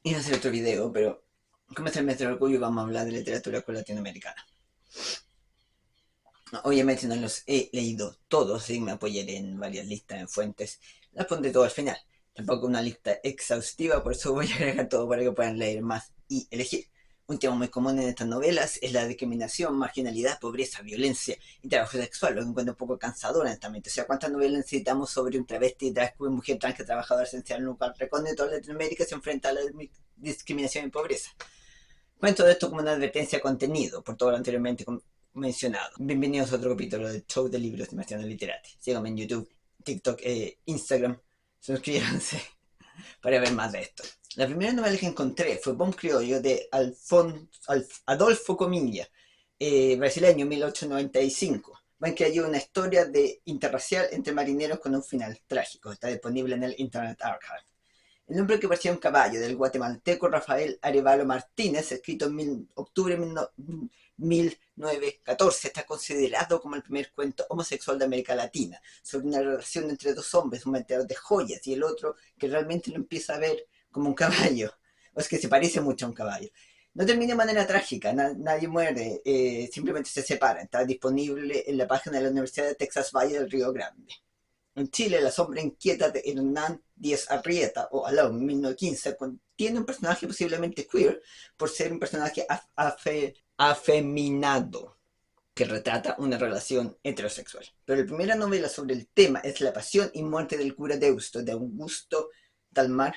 Iba a hacer otro video, pero como es el mes del orgullo, vamos a hablar de literatura latinoamericana. Obviamente no los he leído todos y me apoyaré en varias listas, en fuentes. Las pondré todo al final. Tampoco una lista exhaustiva, por eso voy a agregar todo para que puedan leer más y elegir. Un tema muy común en estas novelas es la discriminación, marginalidad, pobreza, violencia y trabajo sexual, lo que encuentro un poco cansador honestamente. O sea, ¿cuántas novelas necesitamos sobre un travesti, drag queen, mujer trans que trabajadora esencial en un lugar recóndito de Latinoamérica se enfrenta a la discriminación y pobreza? Cuento esto como una advertencia de contenido, por todo lo anteriormente mencionado. Bienvenidos a otro capítulo del show de libros de Marciano Literati. Síganme en YouTube, TikTok, Instagram. Suscríbanse para ver más de esto. La primera novela que encontré fue Bom Criollo de Adolfo Comilla, brasileño, 1895. Ven que hay una historia de interracial entre marineros con un final trágico. Está disponible en el Internet Archive. El nombre que parecía un caballo del guatemalteco Rafael Arevalo Martínez, escrito en octubre de 1914, está considerado como el primer cuento homosexual de América Latina, sobre una relación entre dos hombres, un vendedor de joyas y el otro que realmente lo empieza a ver como un caballo, o es que se parece mucho a un caballo. No termina de manera trágica, nadie muere, simplemente se separan. Está disponible en la página de la Universidad de Texas Valle del Río Grande. En Chile, La sombra inquieta de Hernán Díaz Arrieta, o Alone, 1915, contiene un personaje posiblemente queer por ser un personaje afeminado que retrata una relación heterosexual. Pero la primera novela sobre el tema es La pasión y muerte del cura Deusto, de Augusto Dalmar,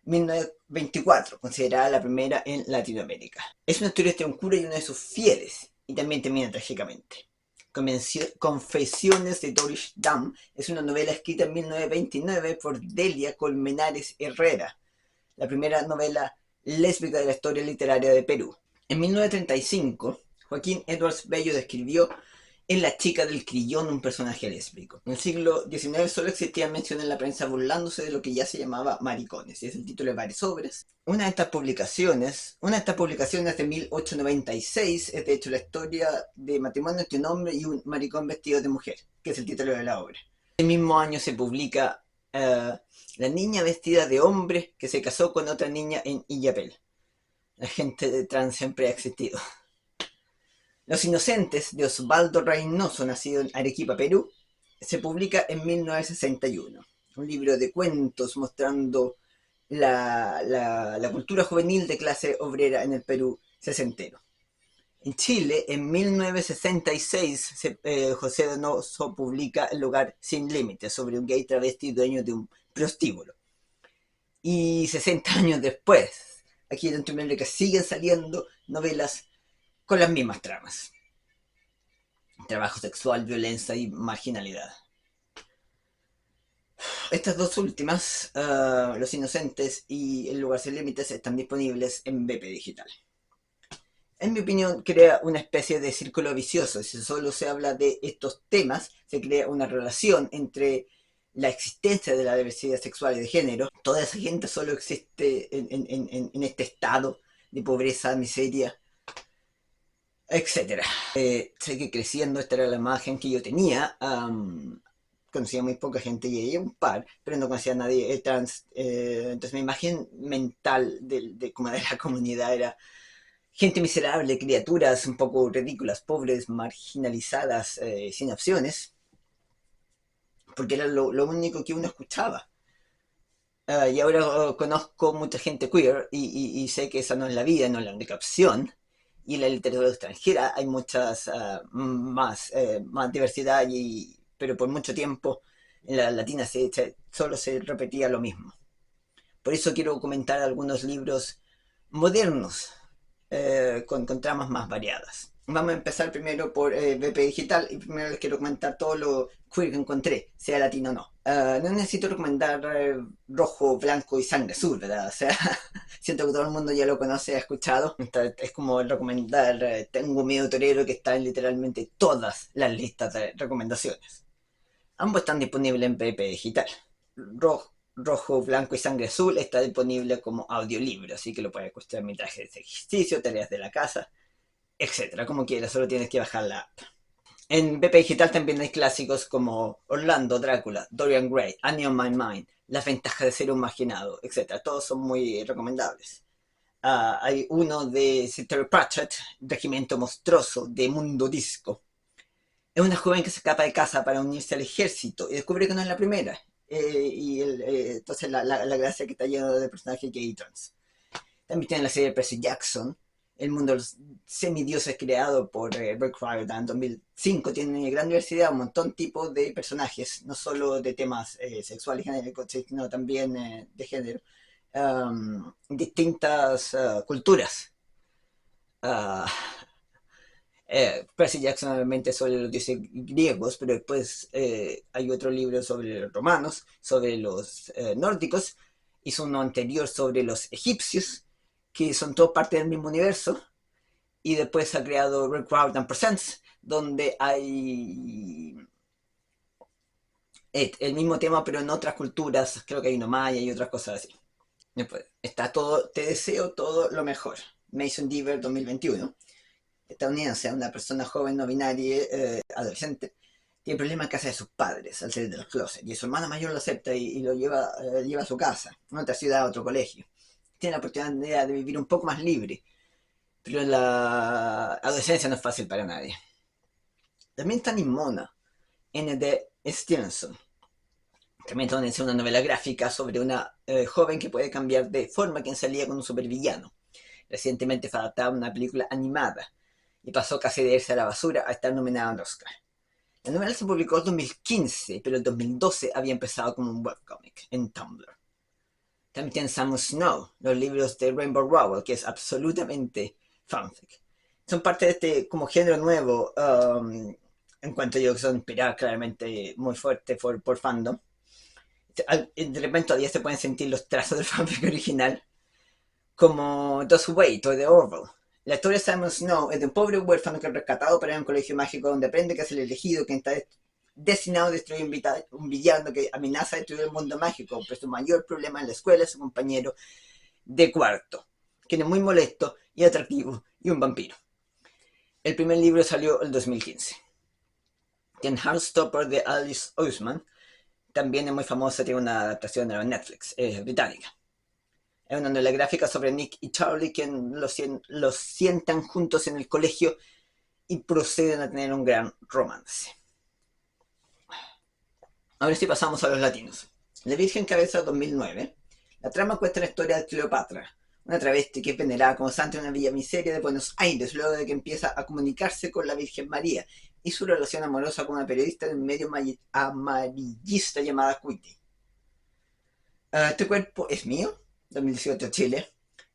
1924, considerada la primera en Latinoamérica. Es una historia entre un cura y uno de sus fieles, y también termina trágicamente. Confesiones de Doris Dam es una novela escrita en 1929 por Delia Colmenares Herrera, la primera novela lésbica de la historia literaria de Perú. En 1935, Joaquín Edwards Bello describió en La chica del crillón un personaje lésbico. En el siglo XIX solo existían menciones en la prensa burlándose de lo que ya se llamaba maricones, y es el título de varias obras. Una de estas publicaciones de 1896 es de hecho la historia de matrimonio entre un hombre y un maricón vestido de mujer, que es el título de la obra. Ese mismo año se publica La niña vestida de hombre que se casó con otra niña en Illapel. La gente de trans siempre ha existido. Los inocentes de Osvaldo Reynoso, nacido en Arequipa, Perú, se publica en 1961. Un libro de cuentos mostrando la cultura juvenil de clase obrera en el Perú sesentero. En Chile, en 1966, José Donoso publica El lugar sin límites, sobre un gay travesti dueño de un prostíbulo. Y 60 años después, aquí en Latinoamérica siguen saliendo novelas con las mismas tramas. Trabajo sexual, violencia y marginalidad. Estas dos últimas, Los Inocentes y El lugar sin límites, están disponibles en BP Digital. En mi opinión, crea una especie de círculo vicioso. Si solo se habla de estos temas, se crea una relación entre la existencia de la diversidad sexual y de género. Toda esa gente solo existe en este estado de pobreza, miseria, etcétera. Sé que creciendo esta era la imagen que yo tenía. Conocía muy poca gente y un par, pero no conocía a nadie trans. Entonces mi imagen mental como de la comunidad era gente miserable, criaturas un poco ridículas, pobres, marginalizadas, sin opciones, porque era lo único que uno escuchaba. Y ahora conozco mucha gente queer y sé que esa no es la vida, no es la única opción. Y en la literatura extranjera hay muchas más diversidad, pero por mucho tiempo en la latina solo se repetía lo mismo. Por eso quiero comentar algunos libros modernos con tramas más variadas. Vamos a empezar primero por BP Digital y primero les quiero comentar todo lo queer que encontré, sea latino o no. No necesito recomendar Rojo, Blanco y Sangre Azul, ¿verdad? O sea, siento que todo el mundo ya lo conoce, ha escuchado. Es como recomendar Tengo Miedo Torero, que está en literalmente todas las listas de recomendaciones. Ambos están disponibles en BP Digital. Rojo, Blanco y Sangre Azul está disponible como audiolibro, así que lo puedes escuchar mientras haces ejercicio, tareas de la casa, etcétera, como quieras, solo tienes que bajar la app. En BP Digital también hay clásicos como Orlando, Drácula, Dorian Gray, Annie on My Mind, Las ventajas de ser un marginado, etc. Todos son muy recomendables. Hay uno de Sir Terry Pratchett, Regimiento Monstruoso, de Mundo Disco. Es una joven que se escapa de casa para unirse al ejército y descubre que no es la primera. Entonces la gracia que está lleno de personajes gay y trans. También tiene la serie Percy Jackson, el mundo de los semidioses creado por Rick Riordan en 2005. Tiene una gran diversidad, un montón de tipos de personajes, no solo de temas sexuales y genéricos, sino también de género. Distintas culturas. Uh, Percy Jackson obviamente sobre los dioses griegos, pero después hay otro libro sobre los romanos, sobre los nórdicos, hizo uno anterior sobre los egipcios, que son todos parte del mismo universo, y después ha creado Rick Riordan Presents, donde hay el mismo tema pero en otras culturas, creo que hay uno maya y otras cosas así. Después está todo, te deseo todo lo mejor, Mason Deaver 2021, estadounidense, una persona joven no binaria, adolescente, tiene problemas en casa de sus padres al salir del closet y su hermana mayor lo acepta y lo lleva a su casa, a otra ciudad, a otro colegio. Tiene la oportunidad de vivir un poco más libre, pero la adolescencia no es fácil para nadie. También está Nimona, N.D. Stevenson. También es una novela gráfica sobre una joven que puede cambiar de forma quien salía con un supervillano. Recientemente fue adaptada a una película animada y pasó casi de irse a la basura a estar nominada al Oscar. La novela se publicó en 2015, pero en 2012 había empezado como un webcomic en Tumblr. También tiene Samus Snow, los libros de Rainbow Rowell, que es absolutamente fanfic. Son parte de este como género nuevo, en cuanto yo que son inspiradas claramente muy fuerte por fandom. De repente todavía se pueden sentir los trazos del fanfic original, como Does Wait o The Orville. La historia de Simon Snow es de un pobre huérfano que es rescatado para ir a un colegio mágico donde aprende que es el elegido que está destinado a destruir un villano que amenaza a destruir el mundo mágico, pero su mayor problema en la escuela es su compañero de cuarto, quien es muy molesto y atractivo y un vampiro. El primer libro salió el 2015. Tiene Heartstopper de Alice Oseman, también es muy famosa, tiene una adaptación de Netflix, es británica. Es una novela gráfica sobre Nick y Charlie que los sientan juntos en el colegio y proceden a tener un gran romance. Ahora sí pasamos a los latinos. La Virgen Cabeza 2009. La trama cuenta la historia de Cleopatra, una travesti que es venerada como santa en una villa miseria de Buenos Aires luego de que empieza a comunicarse con la Virgen María y su relación amorosa con una periodista de un medio amarillista llamada Cutie. Este cuerpo es mío, 2018 Chile.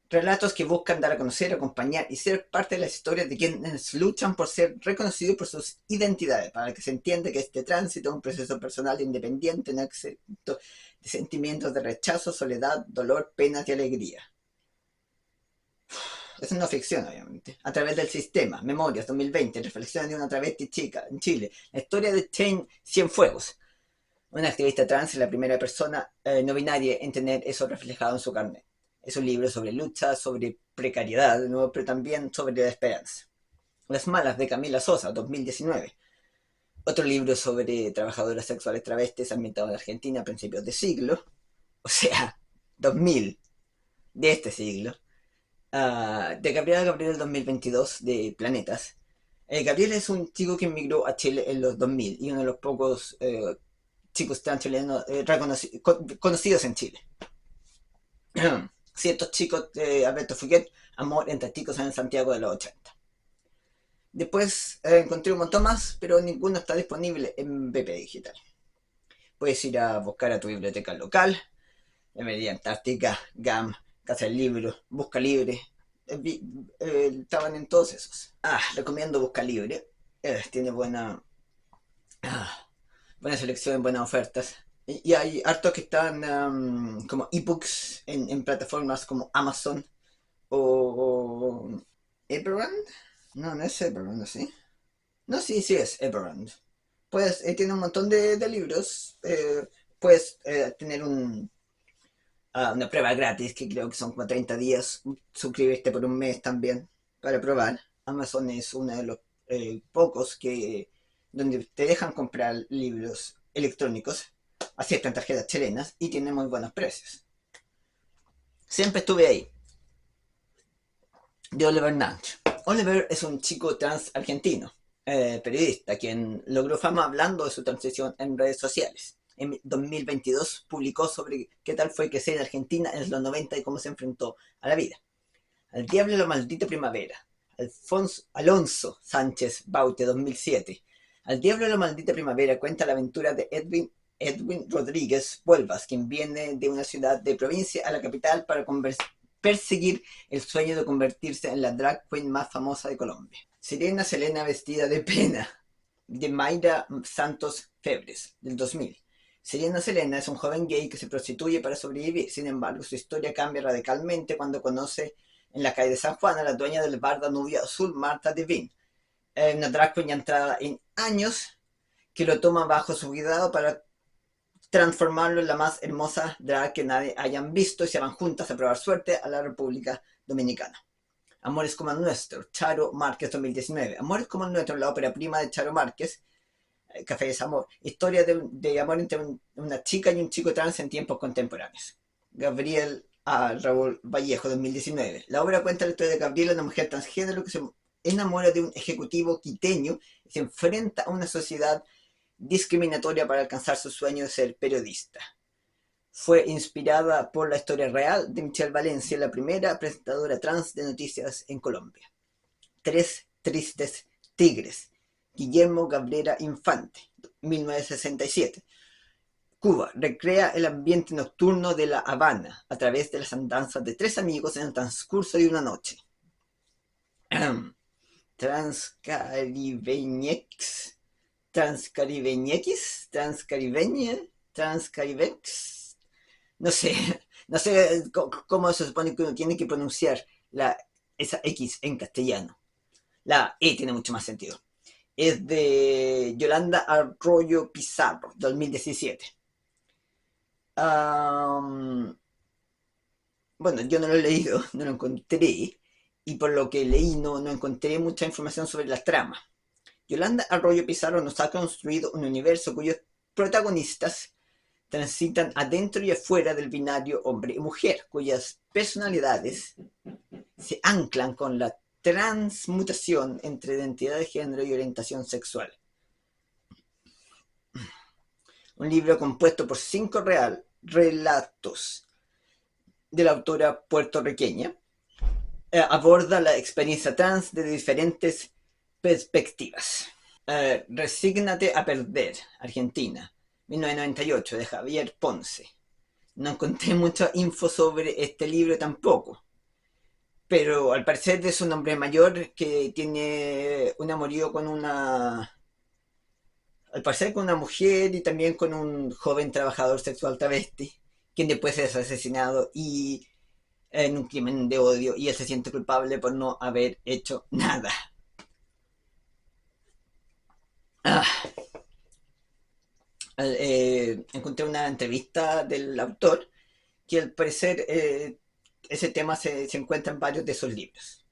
Relatos que buscan dar a conocer, acompañar y ser parte de las historias de quienes luchan por ser reconocidos por sus identidades, para que se entienda que este tránsito es un proceso personal independiente, no exento de sentimientos de rechazo, soledad, dolor, penas y alegría. Es una ficción, obviamente. A través del sistema, Memorias 2020, reflexiones de una travesti chica en Chile, la historia de Chain Cienfuegos, una activista trans y la primera persona no binaria en tener eso reflejado en su carnet. Es un libro sobre lucha, sobre precariedad, de nuevo, pero también sobre la esperanza. Las malas de Camila Sosa, 2019. Otro libro sobre trabajadoras sexuales travestis ambientado en Argentina a principios de siglo, o sea, 2000 de este siglo. De Gabriela Gabriel 2022, de Planetas. Gabriel es un chico que emigró a Chile en los 2000 y uno de los pocos chicos trans chilenos conocidos en Chile. Ciertos chicos de Alberto Fuguet, Amor entre chicos en Santiago de los 80. Después encontré un montón más, pero ninguno está disponible en BP Digital. Puedes ir a buscar a tu biblioteca local, Media Antártica, GAM, Casa del Libro, Busca Libre. Estaban en todos esos. Recomiendo Busca Libre. Tiene buena selección, buenas ofertas. Y hay hartos que están como ebooks en plataformas como Amazon o Everand. No es Everand, ¿sí? No, sí es Everand. Puedes, tiene un montón de libros. Puedes tener una prueba gratis, que creo que son como 30 días. Suscribirte por un mes también para probar. Amazon es uno de los pocos que donde te dejan comprar libros electrónicos, aceptan tarjetas chilenas y tienen muy buenos precios. Siempre estuve ahí. De Oliver Nanch. Oliver es un chico trans argentino, periodista, quien logró fama hablando de su transición en redes sociales. En 2022 publicó sobre qué tal fue que ser en Argentina en los 90 y cómo se enfrentó a la vida. Al diablo la maldita primavera. Alonso Sánchez Baute, 2007. Al diablo la maldita primavera cuenta la aventura de Edwin Rodríguez Vuelvas, quien viene de una ciudad de provincia a la capital para perseguir el sueño de convertirse en la drag queen más famosa de Colombia. Sirena Selena vestida de pena, de Mayra Santos Febres, del 2000. Sirena Selena es un joven gay que se prostituye para sobrevivir. Sin embargo, su historia cambia radicalmente cuando conoce en la calle de San Juan a la dueña del bar Danubio Azul, Marta Devine, una drag queen ya entrada en años que lo toma bajo su cuidado para transformarlo en la más hermosa drag que nadie hayan visto y se van juntas a probar suerte a la República Dominicana. Amores como el nuestro, Charo Márquez, 2019. Amores como el nuestro, la ópera prima de Charo Márquez, Café es Amor. Historia de amor entre una chica y un chico trans en tiempos contemporáneos. Gabriel Raúl Vallejo, 2019. La obra cuenta la historia de Gabriela, una mujer transgénero que se enamora de un ejecutivo quiteño y se enfrenta a una sociedad discriminatoria para alcanzar su sueño de ser periodista. Fue inspirada por la historia real de Michelle Valencia, la primera presentadora trans de noticias en Colombia. Tres tristes tigres. Guillermo Cabrera Infante, 1967. Cuba recrea el ambiente nocturno de La Habana a través de las andanzas de tres amigos en el transcurso de una noche. Transcaribeñex, Transcaribex. No sé cómo se supone que uno tiene que pronunciar esa X en castellano. La E tiene mucho más sentido. Es de Yolanda Arroyo Pizarro, 2017. Bueno, yo no lo he leído, no lo encontré, y por lo que leí no encontré mucha información sobre la trama. Yolanda Arroyo Pizarro nos ha construido un universo cuyos protagonistas transitan adentro y afuera del binario hombre y mujer, cuyas personalidades se anclan con la transmutación entre identidad de género y orientación sexual. Un libro compuesto por 5 relatos de la autora puertorriqueña, aborda la experiencia trans desde diferentes perspectivas. Resígnate a perder, Argentina, 1998, de Javier Ponce. No encontré mucha info sobre este libro tampoco, pero al parecer es un hombre mayor que tiene un amorío con al parecer con una mujer y también con un joven trabajador sexual travesti, quien después es asesinado y en un crimen de odio, y él se siente culpable por no haber hecho nada. Encontré una entrevista del autor que al parecer ese tema se encuentra en varios de sus libros.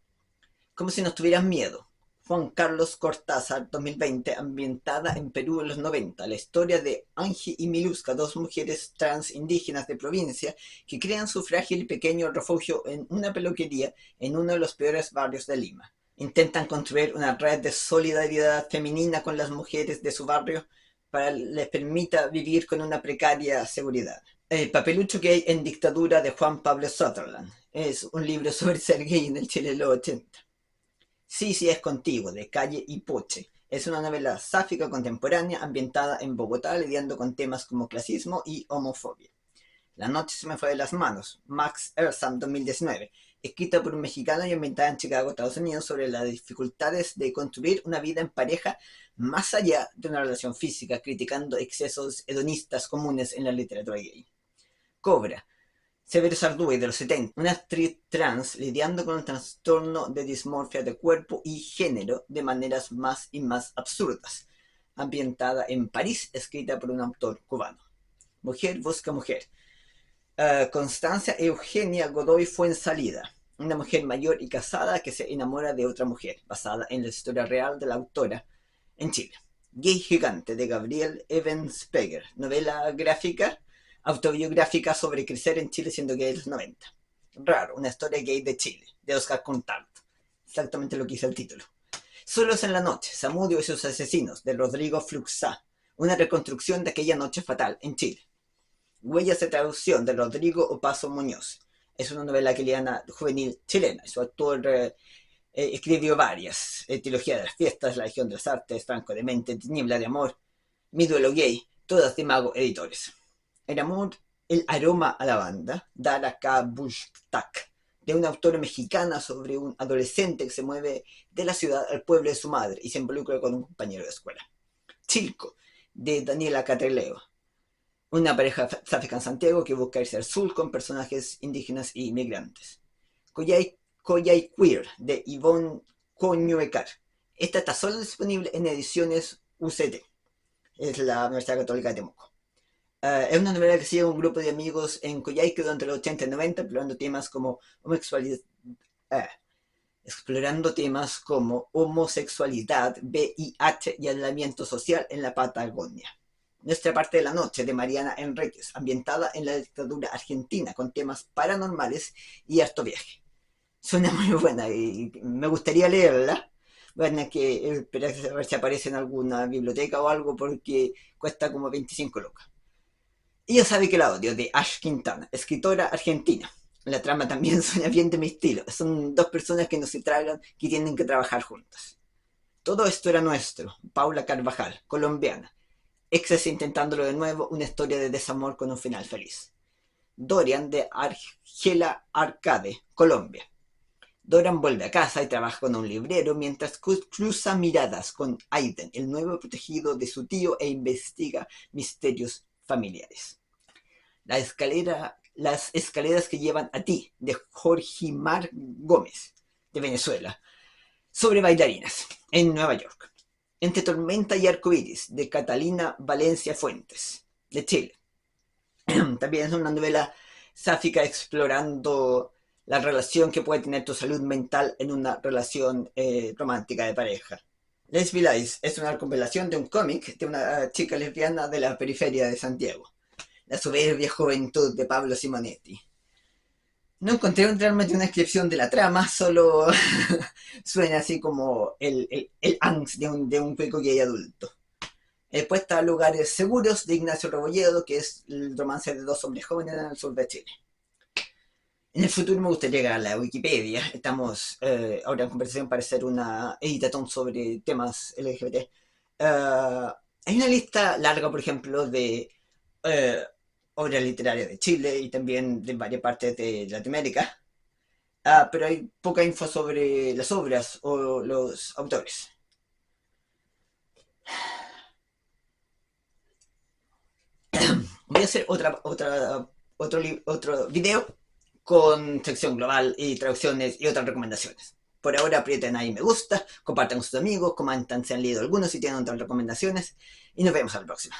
Como si nos tuvieran miedo. Juan Carlos Cortázar, 2020, ambientada en Perú en los 90. La historia de Angie y Miluska, dos mujeres trans indígenas de provincia que crean su frágil y pequeño refugio en una peluquería en uno de los peores barrios de Lima. Intentan construir una red de solidaridad femenina con las mujeres de su barrio para les permita vivir con una precaria seguridad. El papelucho gay en dictadura de Juan Pablo Sutherland. Es un libro sobre ser gay en el Chile de los 80. Sí, es contigo, de Calle y Poche. Es una novela sáfica contemporánea ambientada en Bogotá, lidiando con temas como clasismo y homofobia. La noche se me fue de las manos, Max Ersam, 2019, escrita por un mexicano y ambientada en Chicago, Estados Unidos, sobre las dificultades de construir una vida en pareja más allá de una relación física, criticando excesos hedonistas comunes en la literatura gay. Cobra, Severo Sardúi, de los 70, una actriz trans lidiando con el trastorno de dismorfia de cuerpo y género de maneras más y más absurdas, ambientada en París, escrita por un autor cubano. Mujer busca mujer. Constancia Eugenia Godoy Fuensalida, una mujer mayor y casada que se enamora de otra mujer, basada en la historia real de la autora en Chile. Gay Gigante de Gabriel Evans-Speger, novela gráfica autobiográfica sobre crecer en Chile siendo gay de los 90. Raro, una historia gay de Chile, de Oscar Contardo. Exactamente lo que dice el título. Solos en la noche, Zamudio y sus asesinos, de Rodrigo Fluxá. Una reconstrucción de aquella noche fatal en Chile. Huellas de traducción, de Rodrigo Opaso Muñoz. Es una novela quiliana juvenil chilena. Su autor escribió varias. Trilogía de las fiestas, La Legión de las Artes, Franco de Mente, Niebla de Amor, Mi duelo gay, todas de Mago Editores. El amor, el aroma a la banda, Dara K. Bushtak, de una autora mexicana sobre un adolescente que se mueve de la ciudad al pueblo de su madre y se involucra con un compañero de escuela. Chilco, de Daniela Catreleo, una pareja sáfica en Santiago que busca irse al sur con personajes indígenas y inmigrantes. Coyay Queer, de Ivonne Coñuecar. Esta está solo disponible en ediciones UCT, es la Universidad Católica de Temuco. Es una novela que sigue un grupo de amigos en Coyhaique durante los 80 y 90, explorando temas como homosexualidad, VIH y aislamiento social en la Patagonia. Nuestra parte de la noche, de Mariana Enríquez, ambientada en la dictadura argentina, con temas paranormales y harto viaje. Suena muy buena y me gustaría leerla. Bueno, que esperar a ver si aparece en alguna biblioteca o algo, porque cuesta como 25 lucas. Y ya sabe que la odio, de Ash Quintana, escritora argentina. La trama también suena bien de mi estilo. Son dos personas que no se tragan, que tienen que trabajar juntas. Todo esto era nuestro. Paula Carvajal, colombiana. Exes intentándolo de nuevo, una historia de desamor con un final feliz. Dorian, de Argela Arcade, Colombia. Dorian vuelve a casa y trabaja con un librero mientras cruza miradas con Aiden, el nuevo protegido de su tío, e investiga misterios familiares. Las escaleras que llevan a ti, de Jorge Mar Gómez, de Venezuela, sobre bailarinas, en Nueva York. Entre tormenta y arcoíris, de Catalina Valencia Fuentes, de Chile. También es una novela sáfica explorando la relación que puede tener tu salud mental en una relación romántica de pareja. Lesbi Lies es una compilación de un cómic de una chica lesbiana de la periferia de Santiago. La soberbia juventud, de Pablo Simonetti. No encontré realmente una descripción de la trama, solo suena así como el angst de un cuico gay adulto. Después está Lugares Seguros, de Ignacio Rebolledo, que es el romance de dos hombres jóvenes en el sur de Chile. En el futuro me gustaría llegar a la Wikipedia. Estamos ahora en conversación para hacer una editatón sobre temas LGBT. Hay una lista larga, por ejemplo, de obras literarias de Chile y también de varias partes de Latinoamérica. Pero hay poca info sobre las obras o los autores. Voy a hacer otro video con sección global y traducciones y otras recomendaciones. Por ahora aprieten ahí me gusta, compartan con sus amigos, comentan si han leído algunos, si tienen otras recomendaciones, y nos vemos a la próxima.